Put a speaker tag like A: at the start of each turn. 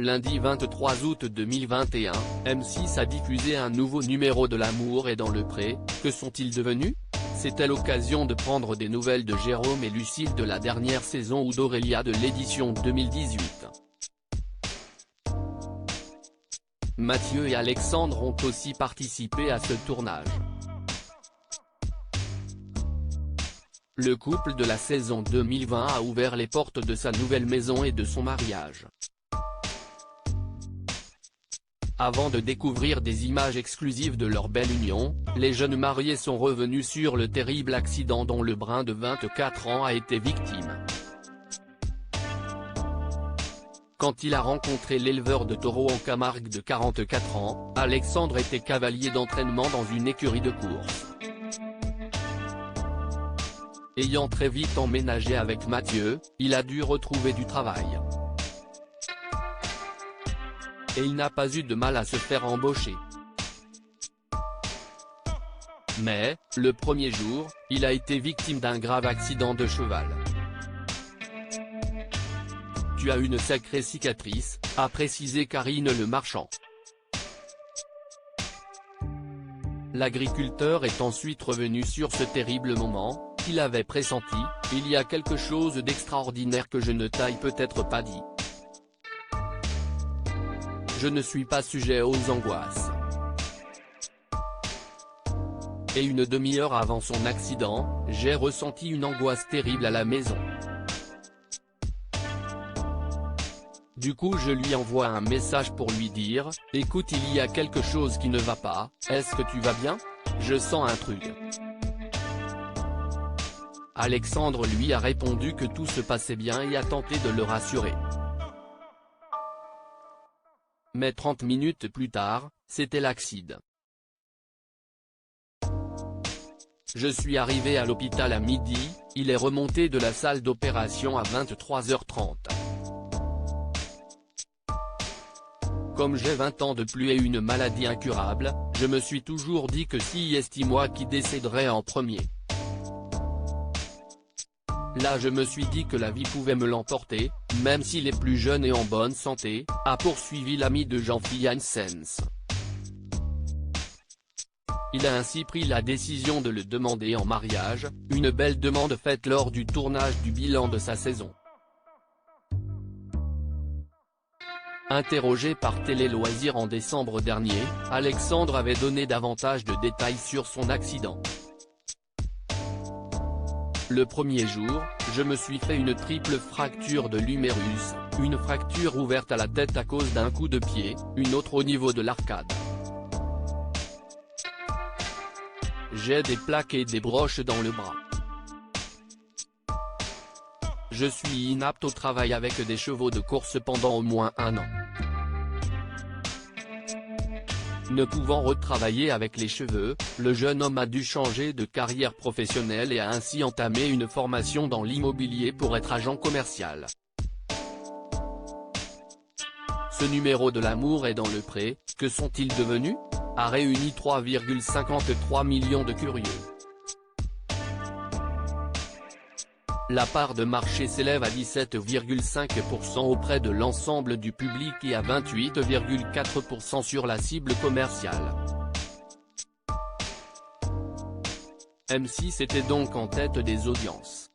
A: Lundi 23 août 2021, M6 a diffusé un nouveau numéro de L'amour est dans le pré. Que sont-ils devenus? C'était l'occasion de prendre des nouvelles de Jérôme et Lucille de la dernière saison ou d'Aurélia de l'édition 2018. Mathieu et Alexandre ont aussi participé à ce tournage. Le couple de la saison 2020 a ouvert les portes de sa nouvelle maison et de son mariage. Avant de découvrir des images exclusives de leur belle union, les jeunes mariés sont revenus sur le terrible accident dont le brun de 24 ans a été victime. Quand il a rencontré l'éleveur de taureaux en Camargue de 44 ans, Alexandre était cavalier d'entraînement dans une écurie de course. Ayant très vite emménagé avec Mathieu, il a dû retrouver du travail. Et il n'a pas eu de mal à se faire embaucher. Mais, le premier jour, il a été victime d'un grave accident de cheval. « Tu as une sacrée cicatrice », a précisé Karine Le Marchand. L'agriculteur est ensuite revenu sur ce terrible moment, qu'il avait pressenti. « Il y a quelque chose d'extraordinaire que je ne t'ai peut-être pas dit. Je ne suis pas sujet aux angoisses. Et une demi-heure avant son accident, j'ai ressenti une angoisse terrible à la maison. Du coup je lui envoie un message pour lui dire, « Écoute, il y a quelque chose qui ne va pas, est-ce que tu vas bien? Je sens un truc. » Alexandre lui a répondu que tout se passait bien et a tenté de le rassurer. Mais 30 minutes plus tard, c'était l'accident. Je suis arrivé à l'hôpital à midi, il est remonté de la salle d'opération à 23h30. Comme j'ai 20 ans de plus et une maladie incurable, je me suis toujours dit que si est moi qui décéderais en premier. Là je me suis dit que la vie pouvait me l'emporter, même s'il est plus jeune et en bonne santé, a poursuivi l'ami de Jean-Philippe Janssens. Il a ainsi pris la décision de le demander en mariage, une belle demande faite lors du tournage du bilan de sa saison. Interrogé par Télé Loisirs en décembre dernier, Alexandre avait donné davantage de détails sur son accident. Le premier jour, je me suis fait une triple fracture de l'humérus, une fracture ouverte à la tête à cause d'un coup de pied, une autre au niveau de l'arcade. J'ai des plaques et des broches dans le bras. Je suis inapte au travail avec des chevaux de course pendant au moins 1 an. Ne pouvant retravailler avec les cheveux, le jeune homme a dû changer de carrière professionnelle et a ainsi entamé une formation dans l'immobilier pour être agent commercial. Ce numéro de L'amour est dans le pré. Que sont-ils devenus? A réuni 3,53 millions de curieux. La part de marché s'élève à 17,5% auprès de l'ensemble du public et à 28,4% sur la cible commerciale. M6 était donc en tête des audiences.